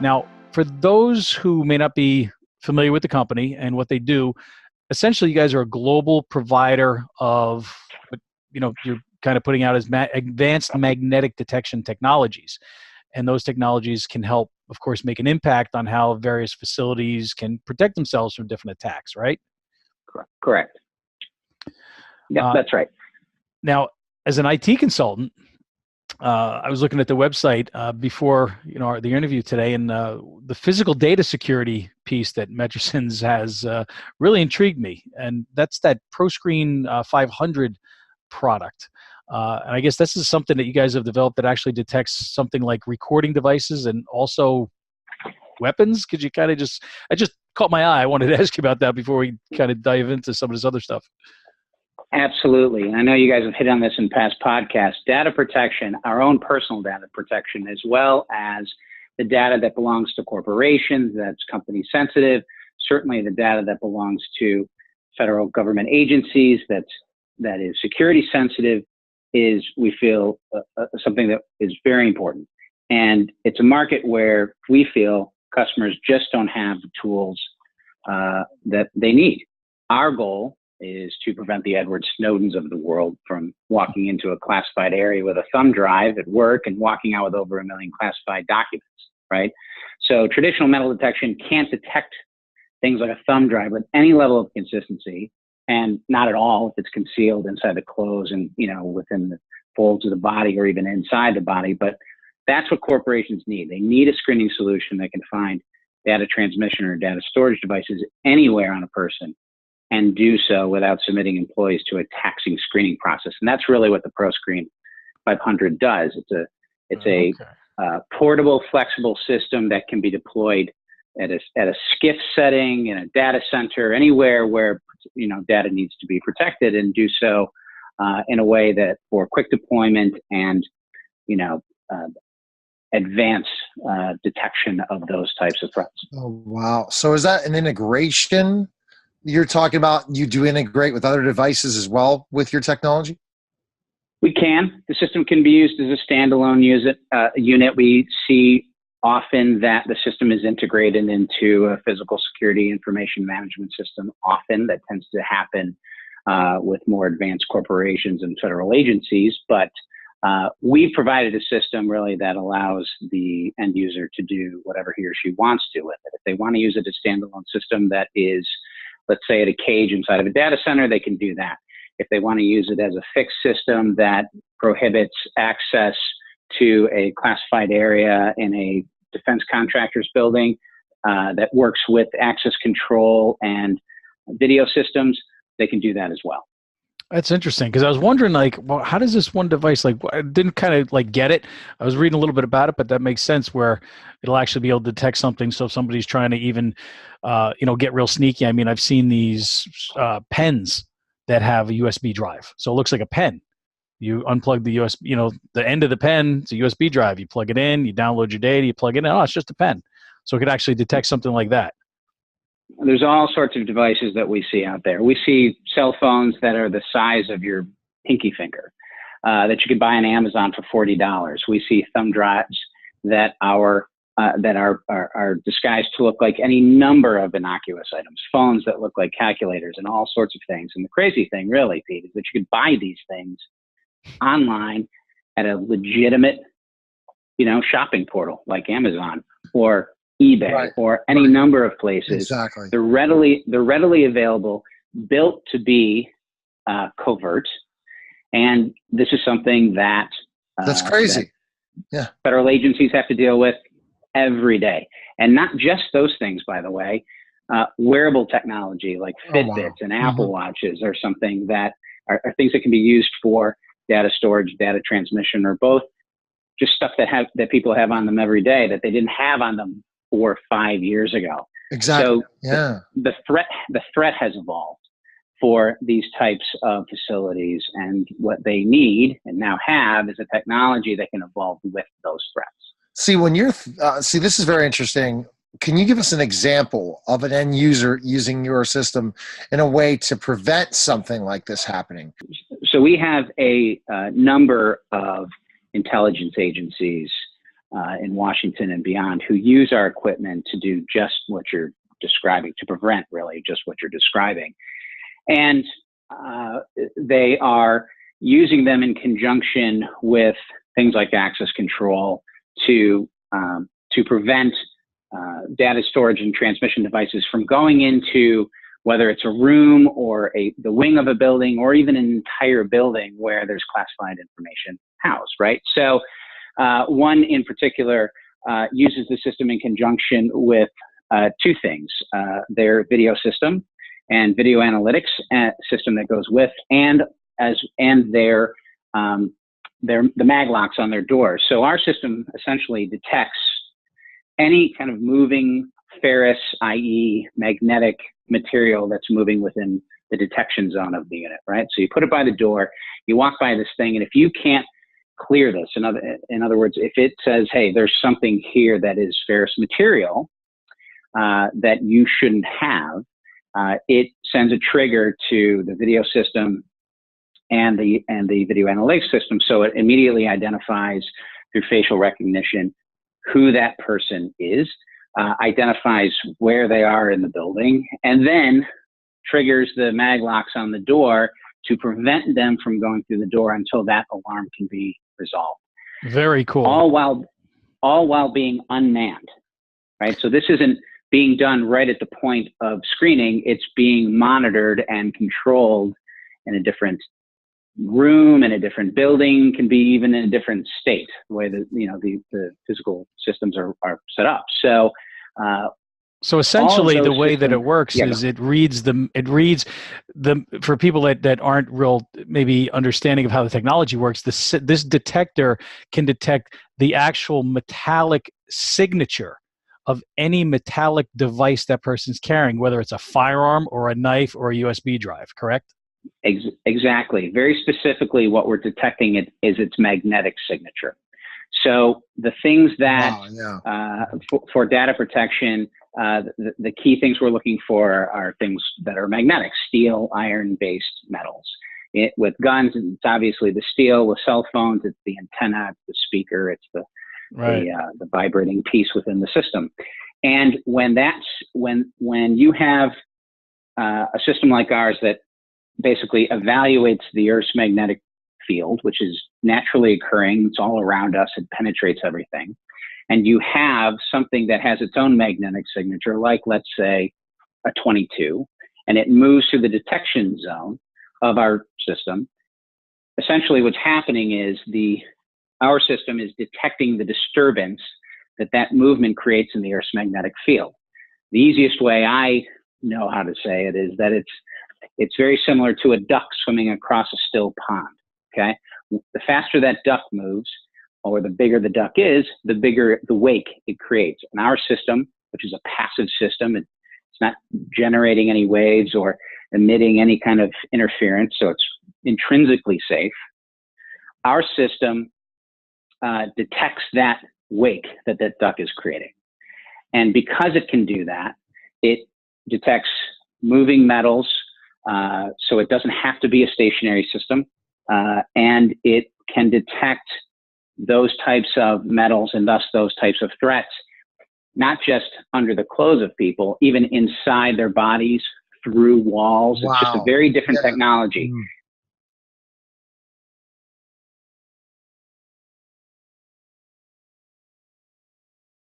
Now, for those who may not be familiar with the company and what they do, essentially you guys are a global provider of what you're kind of putting out as advanced magnetic detection technologies. And those technologies can help, of course, make an impact on how various facilities can protect themselves from different attacks, right? Correct. Yeah, that's right. Now, as an IT consultant, I was looking at the website before the interview today, and the physical data security piece that Metrasens has really intrigued me, and that's that ProScreen 500 product. And I guess this is something that you guys have developed that actually detects something like recording devices and also weapons. Could you kind of I just caught my eye. I wanted to ask you about that before we kind of dive into some of this other stuff. Absolutely. And I know you guys have hit on this in past podcasts. Data protection, our own personal data protection, as well as the data that belongs to corporations, that's company sensitive, certainly the data that belongs to federal government agencies, that is security sensitive, is, we feel, something that is very important. And it's a market where we feel customers just don't have the tools that they need. Our goal is to prevent the Edward Snowdens of the world from walking into a classified area with a thumb drive at work and walking out with over 1 million classified documents, right? So traditional metal detection can't detect things like a thumb drive with any level of consistency, and not at all if it's concealed inside the clothes and, within the folds of the body or even inside the body. But that's what corporations need. They need a screening solution that can find data transmission or data storage devices anywhere on a person, and do so without submitting employees to a taxing screening process. And that's really what the ProScreen 500 does. It's a portable, flexible system that can be deployed at a SCIF setting, in a data center, anywhere where data needs to be protected, and do so in a way that for quick deployment and advanced detection of those types of threats. Oh, wow. So is that an integration you're talking about? You do integrate with other devices as well with your technology? We can. The system can be used as a standalone unit. We see often that the system is integrated into a physical security information management system. Often that tends to happen with more advanced corporations and federal agencies. But we've provided a system really that allows the end user to do whatever he or she wants to with it. If they want to use it as a standalone system that is, let's say, at a cage inside of a data center, they can do that. If they want to use it as a fixed system that prohibits access to a classified area in a defense contractor's building that works with access control and video systems, they can do that as well. That's interesting, because I was wondering, how does this one device, I didn't kind of get it. I was reading a little bit about it, but that makes sense, where it'll actually be able to detect something. So if somebody's trying to even, get real sneaky, I mean, I've seen these pens that have a USB drive. So it looks like a pen. You unplug the USB, the end of the pen, it's a USB drive. You plug it in, you download your data, you plug it in. Oh, it's just a pen. So it could actually detect something like that. There's all sorts of devices that we see out there. We see cell phones that are the size of your pinky finger that you can buy on Amazon for $40. We see thumb drives that are disguised to look like any number of innocuous items, phones that look like calculators, and all sorts of things. And the crazy thing, really, Pete, is that you could buy these things online at a legitimate, shopping portal like Amazon or eBay, or any number of places. Exactly. They're readily available, built to be covert, and this is something that that's crazy. That federal agencies have to deal with every day, and not just those things. By the way, wearable technology like Fitbits and Apple Watches are something that are things that can be used for data storage, data transmission, or both. Just stuff that people have on them every day that they didn't have on them 4 or 5 years ago. Exactly. So the threat has evolved for these types of facilities, and what they need and now have is a technology that can evolve with those threats. See, when you're this is very interesting. Can you give us an example of an end user using your system in a way to prevent something like this happening? So we have a number of intelligence agencies in Washington and beyond who use our equipment to do just what you're describing, to prevent really just what you're describing. And they are using them in conjunction with things like access control to prevent data storage and transmission devices from going into whether it's a room or the wing of a building or even an entire building where there's classified information housed, right? So one in particular uses the system in conjunction with two things, their video system and video analytics system that goes with, and their the mag locks on their doors. So our system essentially detects any kind of moving ferrous, i.e. magnetic material that's moving within the detection zone of the unit, right? So you put it by the door, you walk by this thing, and if you can't clear this, in other words, if it says, hey, there's something here that is ferrous material that you shouldn't have, it sends a trigger to the video system and the video analytics system, so it immediately identifies through facial recognition who that person is, identifies where they are in the building, and then triggers the mag locks on the door to prevent them from going through the door until that alarm can be resolved. Very cool. All while being unmanned, right? So this isn't being done right at the point of screening. It's being monitored and controlled in a different room, in a different building, can be even in a different state, the way that the physical systems are set up. So essentially the way that it works is it reads the for people that aren't real maybe understanding of how the technology works, this detector can detect the actual metallic signature of any metallic device that person's carrying, whether it's a firearm or a knife or a USB drive, correct? Exactly. Very specifically, what we're detecting is its magnetic signature. So the things that for data protection, the key things we're looking for are things that are magnetic: steel, iron-based metals. With guns, it's obviously the steel. With cell phones, it's the antenna, it's the speaker, it's the vibrating piece within the system. And when you have a system like ours that basically evaluates the Earth's magnetic field, which is naturally occurring, it's all around us, it penetrates everything, and you have something that has its own magnetic signature, like let's say a .22, and it moves through the detection zone of our system, essentially what's happening is our system is detecting the disturbance that movement creates in the Earth's magnetic field. The easiest way I know how to say it is that it's very similar to a duck swimming across a still pond, okay? The faster that duck moves, or the bigger the duck is, the bigger the wake it creates. And our system, which is a passive system, it's not generating any waves or emitting any kind of interference, so it's intrinsically safe. Our system detects that wake that duck is creating. And because it can do that, it detects moving metals, so it doesn't have to be a stationary system, and it can detect those types of metals and thus those types of threats, not just under the clothes of people, even inside their bodies, through walls. Wow. It's just a very different technology.